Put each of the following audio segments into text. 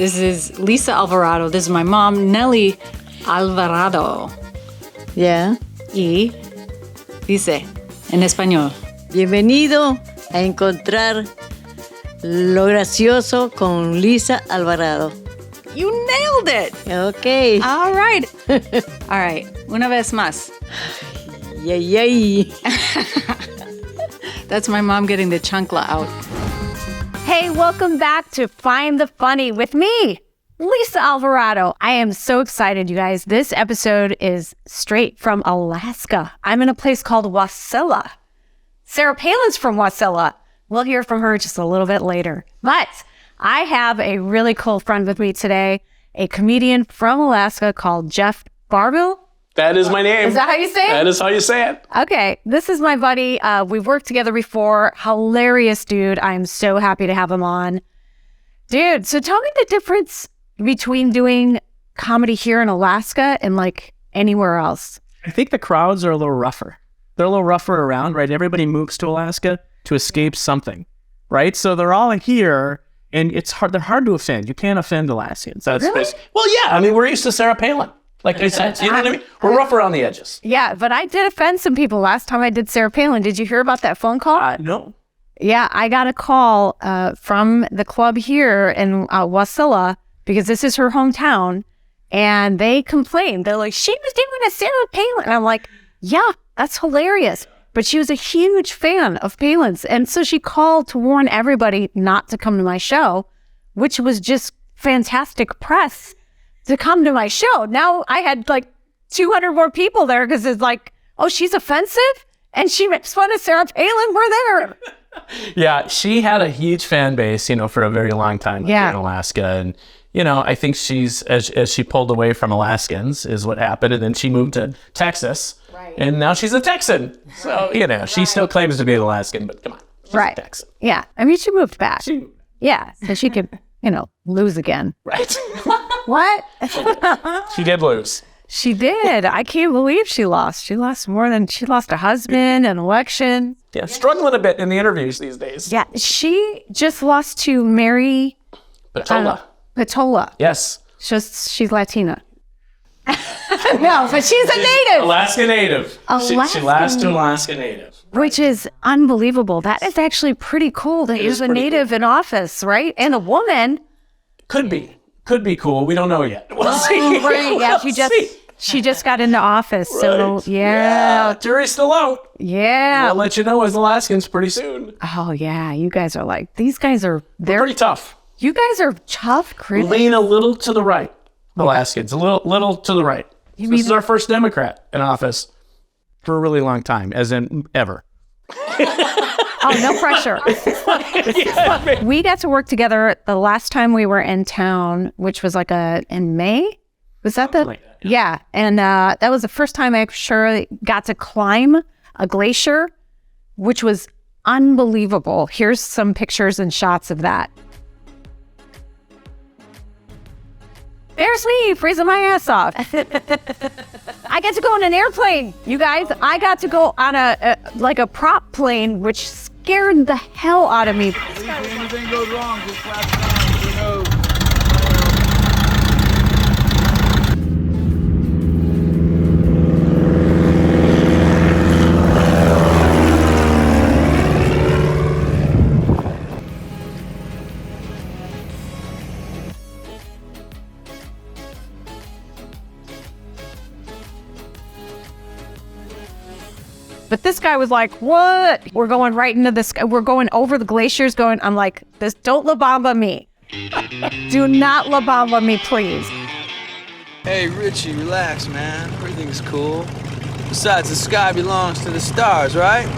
This is Lisa Alvarado. This is my mom, Nelly Alvarado. Yeah. Y dice en español. Bienvenido a encontrar lo gracioso con Lisa Alvarado. You nailed it. Okay. All right. All right. Una vez más. Yay, yay. That's my mom getting the chancla out. Hey, welcome back to Find the Funny with me, Lisa Alvarado. I am so excited, you guys. This episode is straight from Alaska. I'm in a place called Wasilla. Sarah Palin's from Wasilla. We'll hear from her just a little bit later. But I have a really cool friend with me today, a comedian from Alaska called Jeff Varvil. That is my name. Is that how you say it? That is how you say it. Okay, this is my buddy. We've worked together before. Hilarious dude. I'm so happy to have him on. Dude, so tell me the difference between doing comedy here in Alaska and like anywhere else. I think the crowds are a little rougher. They're a little rougher around, right? Everybody moves to Alaska to escape something, right? So they're all here, and it's hard. They're hard to offend. You can't offend Alaskans. That's Really? Well, yeah. I mean, we're used to Sarah Palin. Like I said, you know what I mean? We're rough around the edges. Yeah, but I did offend some people last time I did Sarah Palin. Did you hear about that phone call? No. Yeah, I got a call from the club here in Wasilla because this is her hometown, and they complained. They're like, she was doing a Sarah Palin. And I'm like, yeah, that's hilarious. But she was a huge fan of Palin's. And so she called to warn everybody not to come to my show, which was just fantastic press to come to my show. Now I had like 200 more people there because it's like, oh, she's offensive and she makes fun of Sarah Palin. We're there. Yeah, she had a huge fan base, for a very long time here in Alaska. And, I think she's, as she pulled away from Alaskans is what happened. And then she moved to Texas. Right. And now she's a Texan. So, she still claims to be an Alaskan, but come on. She's a Texan. Yeah. I mean, she moved back. Yeah. So she could, lose again. Right. What? She did lose. She did. I can't believe she lost. She lost a husband, an election. Yeah, struggling a bit in the interviews these days. Yeah, she just lost to Mary Patola. Yes. She's Latina. No, but she's a native. Alaska native. She lost to Alaska native. Which is unbelievable. That is actually pretty cool that you're a native in office, right? And a woman. Could be cool. We don't know yet. We'll see. Right. Yeah, she just got into office. Right. So yeah. Jury's still out. Yeah. I'll let you know as Alaskans pretty soon. Oh yeah. You guys are like, they're pretty tough. You guys are tough, Chris. Lean a little to the right. Alaskans, a little to the right. This is our first Democrat in office for a really long time, as in ever. Oh, no pressure. We got to work together the last time we were in town, which was in May. Was that Yeah. And that was the first time I got to climb a glacier, which was unbelievable. Here's some pictures and shots of that. There's me freezing my ass off. I got to go on an airplane, you guys. I got to go on a prop plane, which scared the hell out of me. If anything goes wrong, just clap down. Who knows? But this guy was like, what? We're going right into this. We're going over the glaciers I'm like, don't La Bamba me. Do not La Bamba me, please. Hey, Richie, relax, man. Everything's cool. Besides, the sky belongs to the stars, right?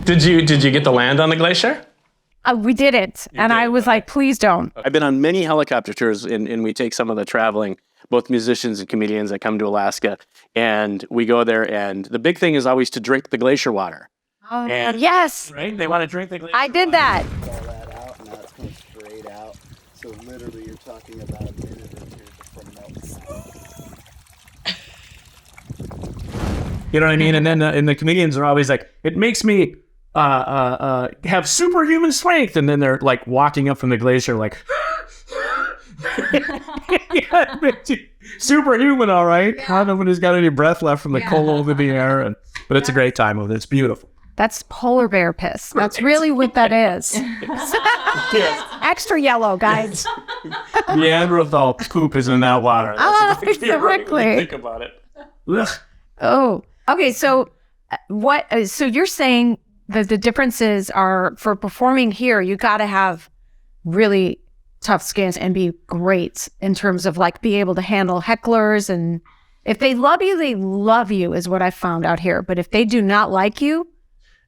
Did you get to land on the glacier? We didn't. And I was like, please don't. I've been on many helicopter tours, and we take some of the traveling, both musicians and comedians that come to Alaska, and we go there, and the big thing is always to drink the glacier water. And, Yes, right? They want to drink the glacier I did water. that. all that out, now it's coming straight out. So literally, you're talking about a minute or two before meltdown. You know what I mean? And then and the comedians are always like, it makes me have superhuman strength. And then they're like walking up from the glacier like, yeah, it makes you superhuman, all right. I don't know when he's got any breath left from the cold in the air. But it's a great time of it. It's beautiful. That's polar bear piss. That's really what that is. Extra yellow, guys. Neanderthal poop is in that water. That's exactly. Think about it. Ugh. Oh, okay. So, what? So you're saying that the differences are for performing here, you got to have really tough skins and be great in terms of like be able to handle hecklers, and if they love you, they love you, is what I found out here. But if they do not like you,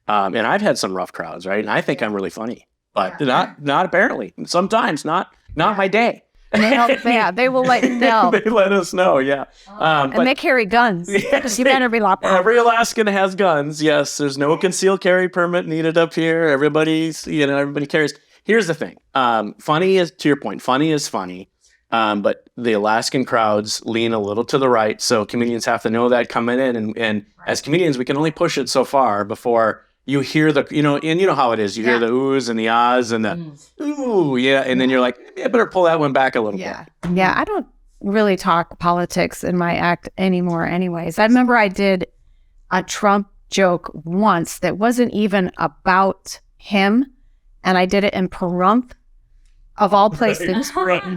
And I've had some rough crowds, right? And I think I'm really funny, but not apparently. Sometimes not my day. they will let you know. They let us know, yeah. And they carry guns. Yes, You better be locked up. every Alaskan has guns. Yes, there's no concealed carry permit needed up here. Everybody carries. Here's the thing. Funny is, to your point, funny is funny. But the Alaskan crowds lean a little to the right, so comedians have to know that coming in. And as comedians, we can only push it so far before you hear and you know how it is. You hear the oohs and the ahs and the ooh, yeah, and then you're like, I better pull that one back a little bit. Yeah, I don't really talk politics in my act anymore anyways. I remember I did a Trump joke once that wasn't even about him, and I did it in Pahrump, of all places,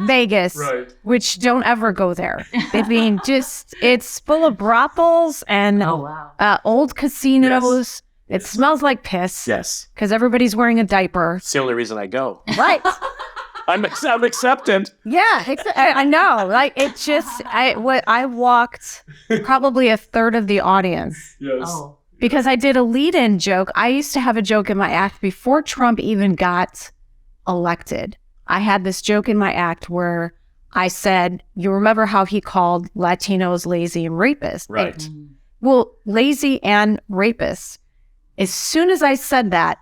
Vegas, which don't ever go there. I mean, it's full of brothels and old casinos. It smells like piss. Yes. Because everybody's wearing a diaper. It's the only reason I go. Right. I'm acceptant. Yeah, I know. Like I walked probably a third of the audience. Yes. Because I did a lead-in joke. I used to have a joke in my act before Trump even got elected. I had this joke in my act where I said, you remember how he called Latinos lazy and rapists? Right. Well, lazy and rapists. As soon as I said that,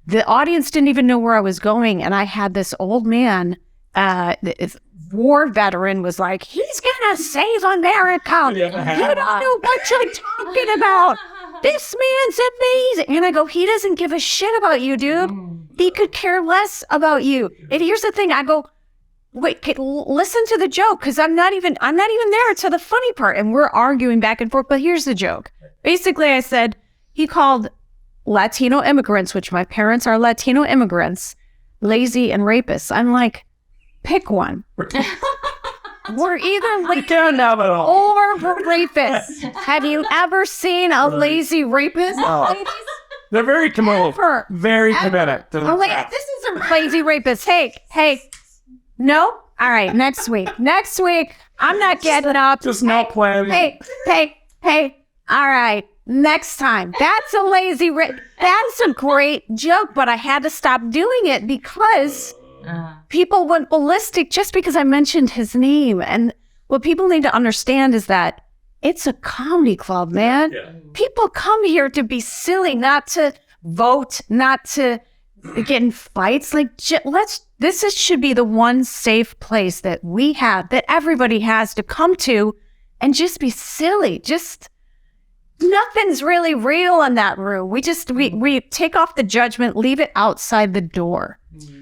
the audience didn't even know where I was going. And I had this old man, war veteran, was like, he's going to save America. You don't know what you're talking about. This man's amazing. And I go, he doesn't give a shit about you, dude. He could care less about you. And here's the thing. I go, wait, listen to the joke, because I'm not even there to the funny part. And we're arguing back and forth. But here's the joke. Basically, I said, he called Latino immigrants, which my parents are Latino immigrants, lazy and rapists. I'm like, pick one. We're either lazy or we're rapists. Have you ever seen a lazy rapist? They're very committed. Very committed. I'm like, this is a lazy rapist. Hey. No? All right, next week. I'm not getting up. Just not planning. Hey. All right. Next time. That's a lazy that's a great joke, but I had to stop doing it because people went ballistic just because I mentioned his name. And what people need to understand is that it's a comedy club, man. Yeah. People come here to be silly, not to vote, not to get in fights. Like, should be the one safe place that we have, that everybody has to come to and just be silly. Nothing's really real in that room. We take off the judgment, leave it outside the door.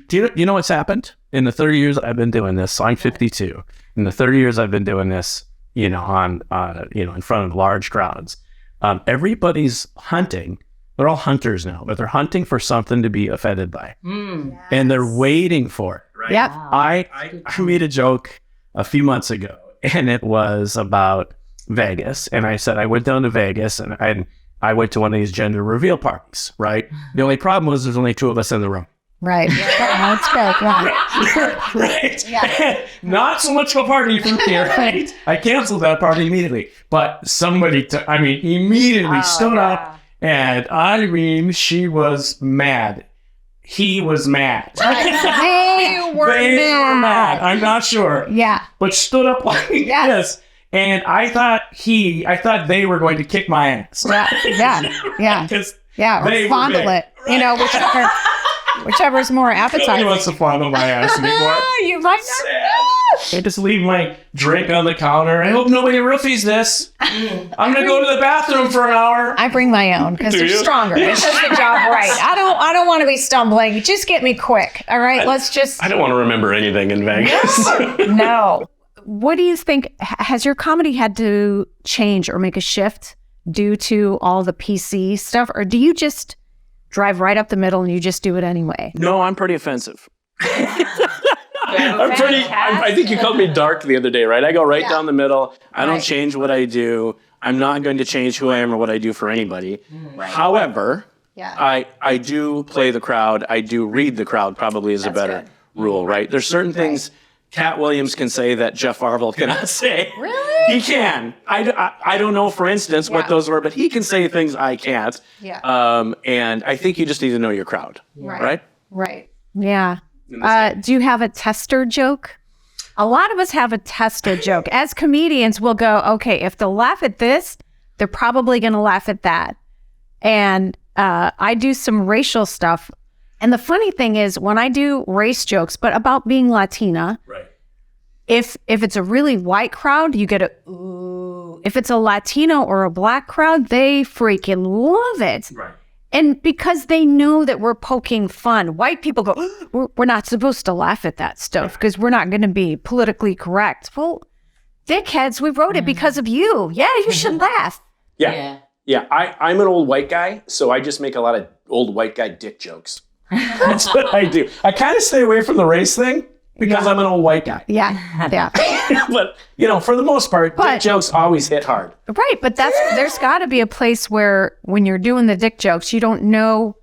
Do you know what's happened in the 30 years I've been doing this? So I'm 52. In the 30 years I've been doing this, in front of large crowds, everybody's hunting. They're all hunters now, but they're hunting for something to be offended by, and they're waiting for it. Right? Yep. I made a joke a few months ago, and it was about Vegas, and I said I went down to Vegas and I went to one of these gender reveal parties, right? The only problem was there's only two of us in the room. Right. That's good. Right. Right. Yeah. Not so much of a party from here. Right. I canceled that party immediately, but somebody immediately stood up, and she was mad. He was mad. They were mad. I'm not sure. Yeah. But stood up like this. And I thought they were going to kick my ass. Yeah. Because Yeah, They or were fondle big. it. You know, whichever's more Nobody appetizing. wants to fondle my ass anymore. You might not. I just leave my drink on the counter. I hope nobody roofies this. I'm gonna go to the bathroom for an hour. I bring my own because Do they're you? stronger. It does the job right. I don't want to be stumbling. Just get me quick. All right, let's just I don't want to remember anything in Vegas. no. What do you think? Has your comedy had to change or make a shift due to all the PC stuff, or do you just drive right up the middle and you just do it anyway? No, I'm pretty offensive. I think you called me dark the other day, right? I go right down the middle. I don't change what I do. I'm not going to change who I am or what I do for anybody. However, I do play the crowd. I do read the crowd, probably is a better rule, right? There's certain things Cat Williams can say that Jeff Varvil cannot say. Really? He can. I don't know, for instance, what those were, but he can say things I can't. Yeah. And I think you just need to know your crowd, right? Right. Yeah. Do you have a tester joke? A lot of us have a tester joke. As comedians, we'll go, okay, if they'll laugh at this, they're probably going to laugh at that. And I do some racial stuff. And the funny thing is, when I do race jokes, but about being Latina, if it's a really white crowd, you get a ooh. If it's a Latino or a black crowd, they freaking love it. Right. And because they know that we're poking fun, white people go, we're not supposed to laugh at that stuff because we're not going to be politically correct. Well, dickheads, we wrote it because of you. Yeah, you should laugh. Yeah. I'm an old white guy, so I just make a lot of old white guy dick jokes. That's what I do. I kind of stay away from the race thing because I'm an old white guy. Yeah. But, for the most part, dick jokes always hit hard. Right, but there's got to be a place where when you're doing the dick jokes, you don't know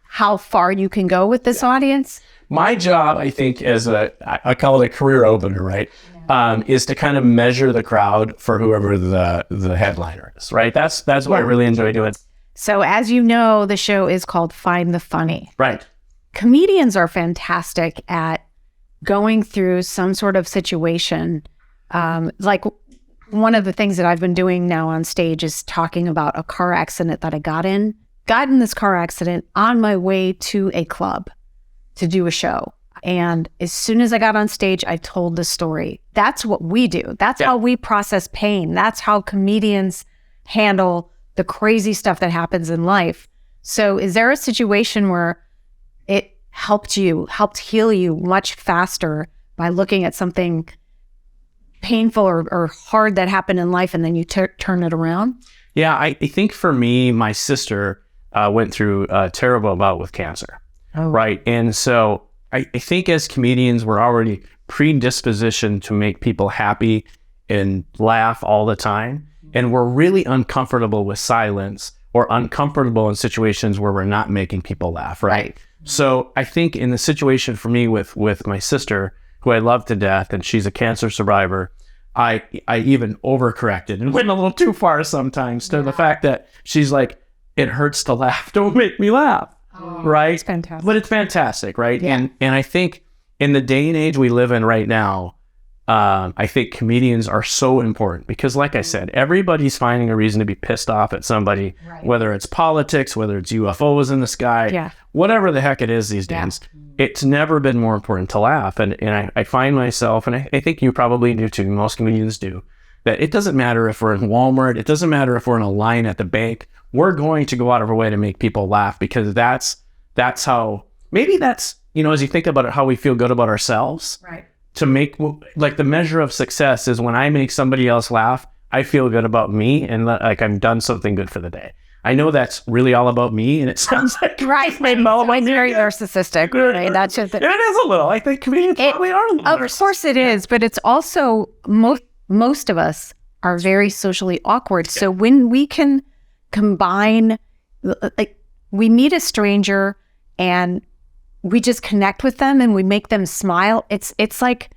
how far you can go with this audience. My job, I think, as I call it a career opener, right, is to kind of measure the crowd for whoever the headliner is, right? That's what I really enjoy doing. So as you know, the show is called Find the Funny. Right. Comedians are fantastic at going through some sort of situation. Like one of the things that I've been doing now on stage is talking about a car accident that I got in this car accident on my way to a club to do a show. And as soon as I got on stage, I told the story. That's what we do. That's how we process pain. That's how comedians handle the crazy stuff that happens in life. So is there a situation where it helped heal you much faster by looking at something painful or hard that happened in life and then you turn it around? Yeah, I think for me, my sister went through a terrible bout with cancer, right? And so I think as comedians, we're already predispositioned to make people happy and laugh all the time. And we're really uncomfortable with silence or uncomfortable in situations where we're not making people laugh, right? So I think in the situation for me with my sister, who I love to death, and she's a cancer survivor, I even overcorrected and went a little too far sometimes to the fact that she's like, it hurts to laugh. Don't make me laugh, right? It's fantastic. But it's fantastic, right? Yeah. And I think in the day and age we live in right now, I think comedians are so important because, like I said, everybody's finding a reason to be pissed off at somebody, whether it's politics, whether it's UFOs in the sky, whatever the heck it is these days. It's never been more important to laugh. And I find myself, and I think you probably do too, most comedians do, that it doesn't matter if we're in Walmart, it doesn't matter if we're in a line at the bank, we're going to go out of our way to make people laugh because that's how, maybe that's, as you think about it, how we feel good about ourselves. Right. To make, like, the measure of success is when I make somebody else laugh, I feel good about me and like I've done something good for the day. I know that's really all about me, and it sounds like maybe all my very narcissistic. Right? That's just it is a little. I think comedians probably are a little. Of course it is, but it's also most of us are very socially awkward. So when we can combine, like, we meet a stranger and we just connect with them and we make them smile. It's like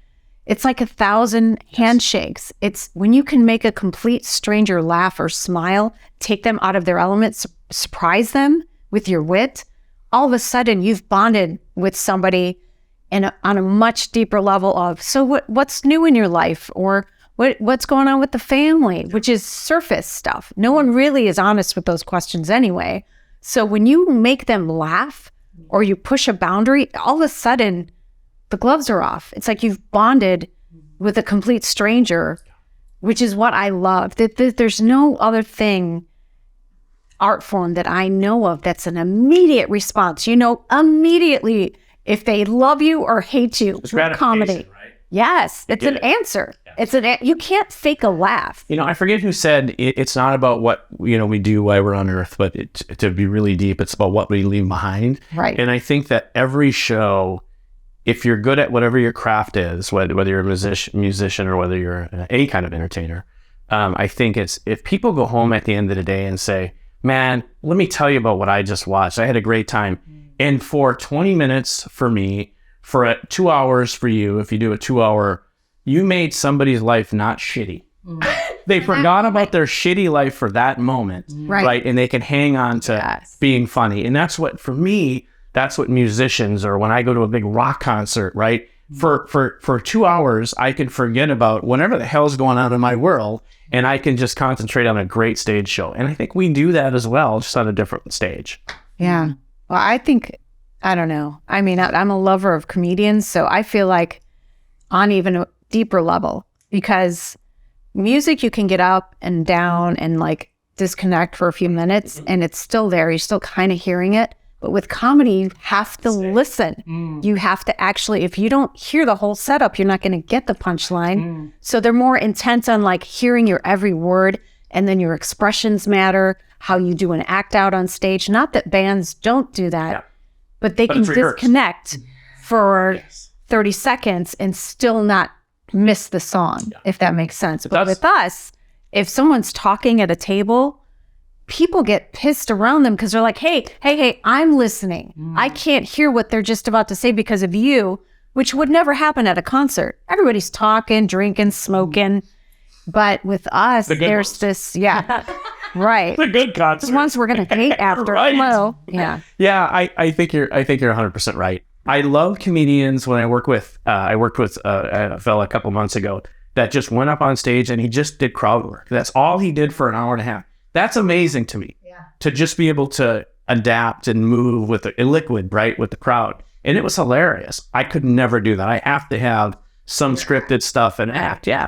1,000 handshakes. It's when you can make a complete stranger laugh or smile, take them out of their element, surprise them with your wit. All of a sudden, you've bonded with somebody on a much deeper level of, so what's new in your life, or what's going on with the family, which is surface stuff. No one really is honest with those questions anyway. So when you make them laugh or you push a boundary, all of a sudden the gloves are off. It's like you've bonded with a complete stranger, which is what I love. There's no other art form that I know of that's an immediate response. You know immediately if they love you or hate you. It's with comedy. right? Yes, it's an answer. Yeah. You can't fake a laugh. I forget who said it's not about what we do while we're on Earth, but to be really deep, it's about what we leave behind. Right. And I think that every show, if you're good at whatever your craft is, whether you're a musician or whether you're any kind of entertainer, I think it's if people go home at the end of the day and say, man, let me tell you about what I just watched. I had a great time. And for 20 minutes for me, for 2 hours for you, if you do a 2 hour, you made somebody's life not shitty. They forgot about their shitty life for that moment, right? And they can hang on to being funny. And that's what, for me, that's what musicians, or when I go to a big rock concert, right? For 2 hours, I can forget about whatever the hell's going on in my world, and I can just concentrate on a great stage show. And I think we do that as well, just on a different stage. Yeah. Well, I don't know. I mean, I'm a lover of comedians, so I feel like on even a deeper level, because music, you can get up and down and like disconnect for a few minutes and it's still there. You're still kind of hearing it. But with comedy, you have to listen. You have to actually, if you don't hear the whole setup, you're not going to get the punchline. So they're more intent on like hearing your every word, and then your expressions matter, how you do an act out on stage. Not that bands don't do that, but they can disconnect for 30 seconds and still not miss the song, if that makes sense. But with us, if someone's talking at a table, people get pissed around them because they're like, hey, I'm listening. I can't hear what they're just about to say because of you, which would never happen at a concert. Everybody's talking, drinking, smoking. But with us, there's this, right. The good concerts. The ones we're going to hate after. Right. Well, yeah. Yeah, I think you're 100% right. I love comedians. When I worked with a fella a couple months ago that just went up on stage and he just did crowd work. That's all he did for an hour and a half. That's amazing to me. Yeah. To just be able to adapt and move with a liquid, right, with the crowd. And it was hilarious. I could never do that. I have to have some scripted stuff and act. Yeah.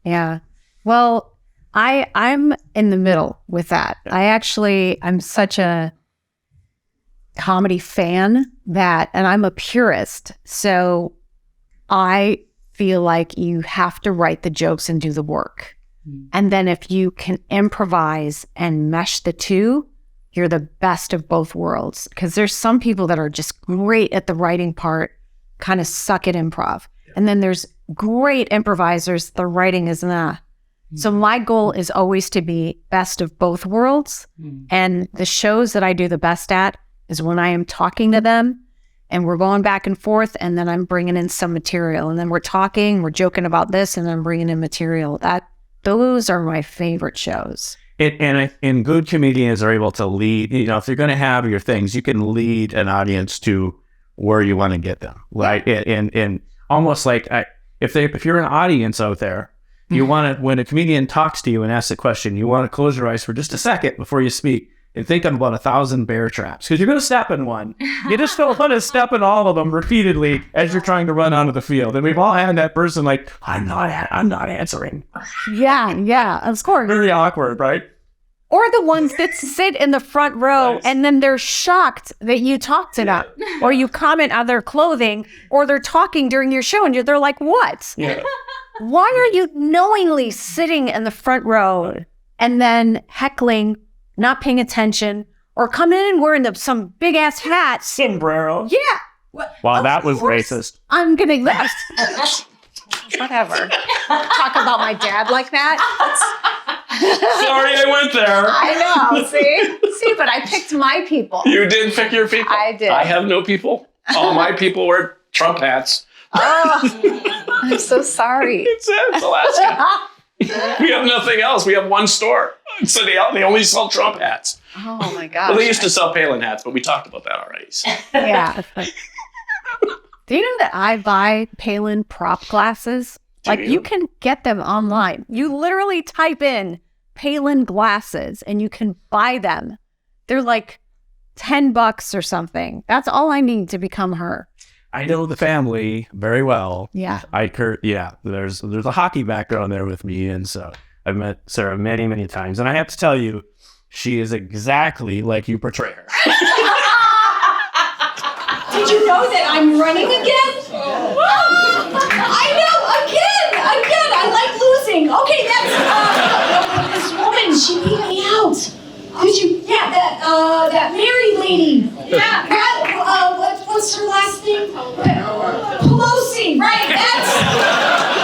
Yeah. Well, I'm in the middle with that. I'm such a comedy fan and I'm a purist. So I feel like you have to write the jokes and do the work. And then if you can improvise and mesh the two, you're the best of both worlds. Because there's some people that are just great at the writing part, kind of suck at improv. And then there's great improvisers, the writing is not. So my goal is always to be best of both worlds. And the shows that I do the best at is when I am talking to them and we're going back and forth, and then I'm bringing in some material, and then we're joking about this, and then I'm bringing in material. Those are my favorite shows. And good comedians are able to lead, if you're going to have your things, you can lead an audience to where you want to get them, right? And almost like if you're an audience out there, you want to, when a comedian talks to you and asks a question, you want to close your eyes for just a second before you speak and think of about 1,000 bear traps, because you're going to step in one. You just don't want to step in all of them repeatedly as you're trying to run onto the field. And we've all had that person like, I'm not answering. Yeah, of course. Very awkward, right? Or the ones that sit in the front row and then they're shocked that you talk to them, or you comment on their clothing, or they're talking during your show and they're like, what? Yeah. Why are you knowingly sitting in the front row and then heckling, not paying attention, or coming in and wearing some big ass hat? Sombrero. Yeah. Wow, that was racist. I'm going to... Whatever. Talk about my dad like that? Sorry I went there. I know, see, but I picked my people. You did pick your people. I did. I have no people. All my people wear Trump hats. Oh, I'm so sorry. It's Alaska. We have nothing else. We have one store. So they only sell Trump hats. Oh my gosh. Well, they used to sell Palin hats, but we talked about that already. So. Yeah. Do you know that I buy Palin prop glasses? You can get them online. You literally type in Palin glasses and you can buy them. They're like $10 or something. That's all I need to become her. I know the family very well. Yeah. There's a hockey background there with me, and so I've met Sarah many, many times, and I have to tell you, she is exactly like you portray her. Did you know that I'm running again? I know, again. I like losing. Okay, that's this woman. She beat me out. Did you? Yeah, that married lady. Yeah. What's her last name? Pelosi. Right. That's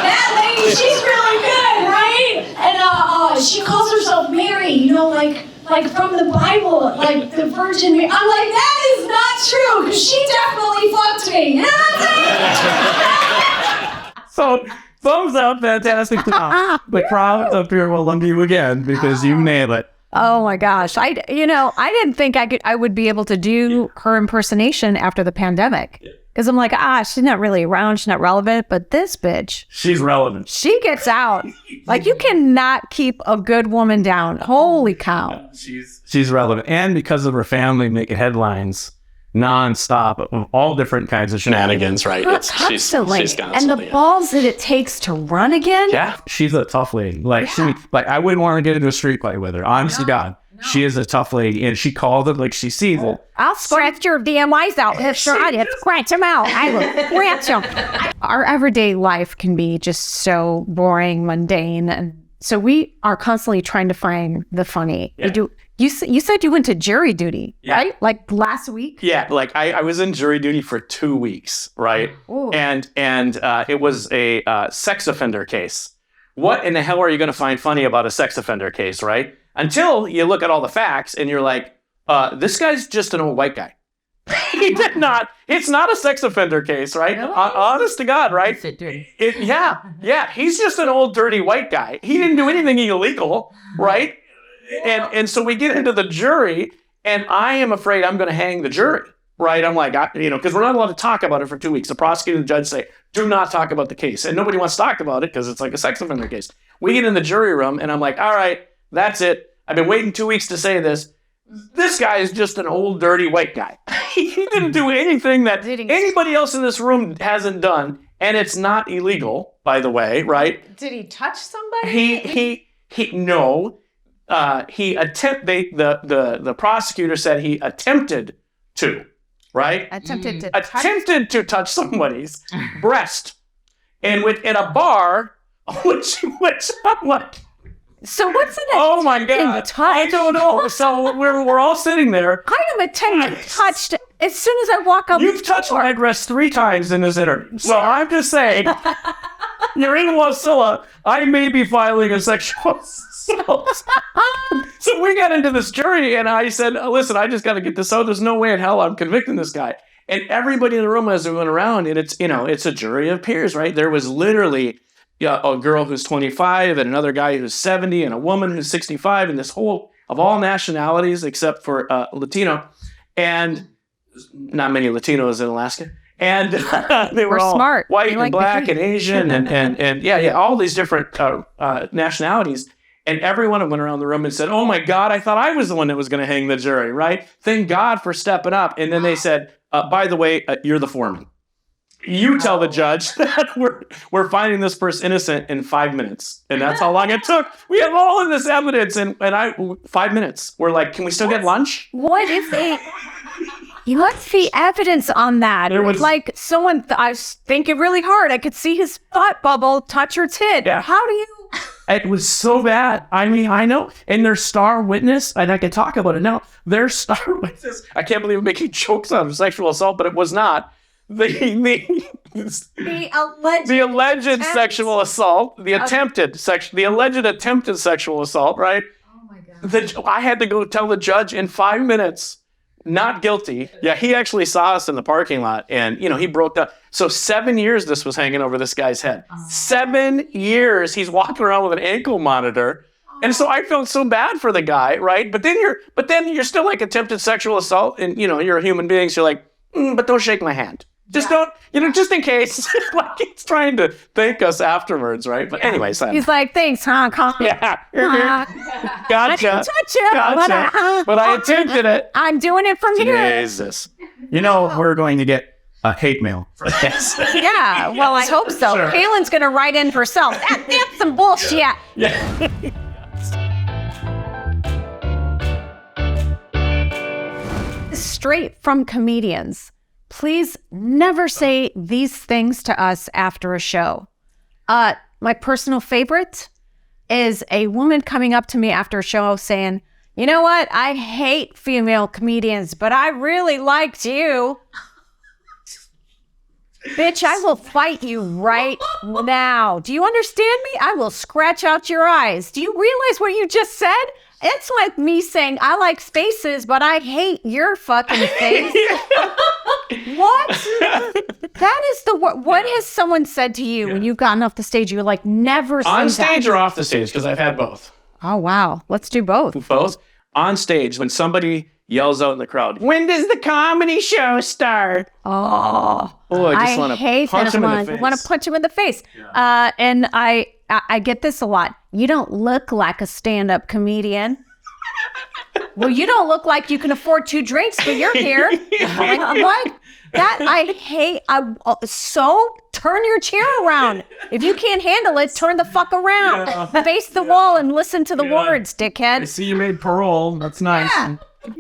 that lady. She's really good, right? And she calls herself Mary. You know, like from the Bible, like the Virgin Mary. I'm like, that is not true, because she definitely fucked me. You know what I'm saying? So, thumbs up, fantastic job. The crowd up here will love you again because you nailed it. Oh my gosh. I didn't think I would be able to do her impersonation after the pandemic. Because I'm like, she's not really around. She's not relevant. But this bitch, She's relevant. she gets out. Like, you cannot keep a good woman down. Holy cow. She's relevant. And because of her family making headlines nonstop of all different kinds of shenanigans, right? Constantly. She's And constantly. the balls that it takes to run again. Yeah, she's a tough lady. Like, I wouldn't want to get into a street fight with her. Honest to God. She is a tough lady, and she called it like she sees it. I'll scratch your damn eyes out. I'll scratch them out. I will scratch them. Our everyday life can be just so boring, mundane, and so we are constantly trying to find the funny. Yeah. You said you went to jury duty, Yeah. right? Like last week? Yeah, like I was in jury duty for 2 weeks, right? Ooh. And it was a sex offender case. What in the hell are you going to find funny about a sex offender case, right? Until you look at all the facts and you're like, this guy's just an old white guy. He did not. It's not a sex offender case, right? Really? Honest to God, right? Yeah. He's just an old dirty white guy. He didn't do anything illegal, right? And so we get into the jury, and I am afraid I'm going to hang the jury, right? I'm like, because we're not allowed to talk about it for 2 weeks. The prosecutor and the judge say, do not talk about the case. And nobody wants to talk about it because it's like a sex offender case. We get in the jury room, and I'm like, all right, that's it. I've been waiting 2 weeks to say this. This guy is just an old, dirty white guy. He didn't do anything that anybody else in this room hasn't done, and it's not illegal, by the way, right? Did he touch somebody? The prosecutor said he attempted to, right? Attempted to touch somebody's breast, and in a bar, which I'm like, So what's in it? oh my God, I don't know. So we're all sitting there. I am attempting touched as soon as I walk up. You've touched my breast 3 times in this interview, so I'm just saying, you're in Wasilla. I may be filing a sexual assault. So we got into this jury, and I said, listen, I just got to get this out. There's no way in hell I'm convicting this guy. And everybody in the room as we went around, and it's a jury of peers, right? There was literally a girl who's 25 and another guy who's 70 and a woman who's 65, and this whole of all nationalities except for Latino, and not many Latinos in Alaska. And they were all smart. white They and like black the and Asian and all these different nationalities. And everyone went around the room and said, oh my God, I thought I was the one that was going to hang the jury, right? Thank God for stepping up. And then they said, by the way, you're the foreman. You tell the judge that we're finding this person innocent in 5 minutes. And that's how long it took. We have all of this evidence. And 5 minutes. We're like, can we still get lunch? What's the evidence on that? There was- like someone, I was thinking really hard. I could see his thought bubble touch her tit. Yeah. How do you? It was so bad. I mean, I know. And their star witness, and I can talk about it now, their star witness, I can't believe I'm making jokes on sexual assault, but it was not. The alleged sexual assault, the alleged attempted sexual assault, right? Oh my God. I had to go tell the judge in 5 minutes, not guilty. Yeah, he actually saw us in the parking lot, and he broke down. So 7 years this was hanging over this guy's head. 7 years he's walking around with an ankle monitor. And so I felt so bad for the guy, right? But then you're still like attempted sexual assault, and you're a human being, so you're like, but don't shake my hand. Just don't, just in case. Like he's trying to thank us afterwards, right? But anyways, He's like, thanks, huh? yeah. I Gotcha. didn't touch you, But I attempted it. I'm doing it from here. Jesus. We're going to get a hate mail for this. Yeah, well, I hope so. Sure. Kaylin's going to write in herself. That's some bullshit. Yeah. Straight from comedians. Please never say these things to us after a show. My personal favorite is a woman coming up to me after a show saying, you know what? I hate female comedians, but I really liked you. Bitch, I will fight you right now. Do you understand me? I will scratch out your eyes. Do you realize what you just said? It's like me saying, I like spaces, but I hate your fucking face. What? That is the word. What has someone said to you when you've gotten off the stage? You're like, never On say stage that. or off the stage? Because I've had both. Oh, wow. Let's do both. Both. On stage, when somebody yells out in the crowd, when does the comedy show start? Oh, I just want to hate punch that him in the one. face. I want to punch him in the face. And I get this a lot. You don't look like a stand-up comedian. Well, you don't look like you can afford 2 drinks, but you're here. Like, what? That I hate. So turn your chair around. If you can't handle it, turn the fuck around. Face the wall and listen to the words, dickhead. See, you made parole. That's nice. Yeah.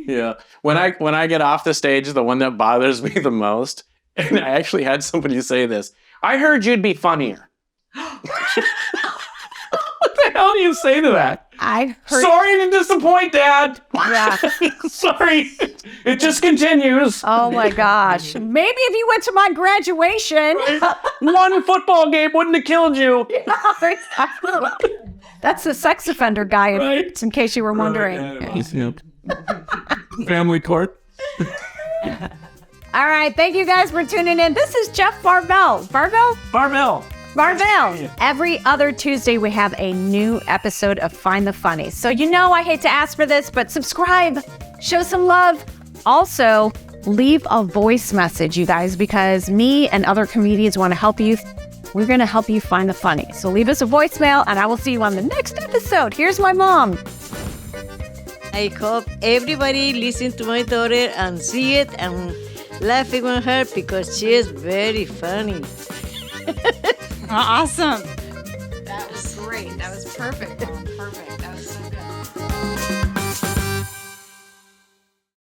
Yeah. When I get off the stage, the one that bothers me the most, and I actually had somebody say this, I heard you'd be funnier. What the hell do you say to that? I heard. Sorry to disappoint, Dad. Yeah. Sorry. It just continues. Oh my gosh. Maybe if you went to my graduation. One football game wouldn't have killed you. That's the sex offender guy, Right. in case you were wondering. Family court. All right. Thank you guys for tuning in. This is Jeff Varvil. Varvil. Every other Tuesday, we have a new episode of Find the Funny. So I hate to ask for this, but subscribe, show some love. Also, leave a voice message, you guys, because me and other comedians want to help you. We're going to help you find the funny. So leave us a voicemail, and I will see you on the next episode. Here's my mom. I hope everybody listen to my daughter and see it and laughing on her because she is very funny. Awesome. That was great. That was perfect, Mom. Perfect.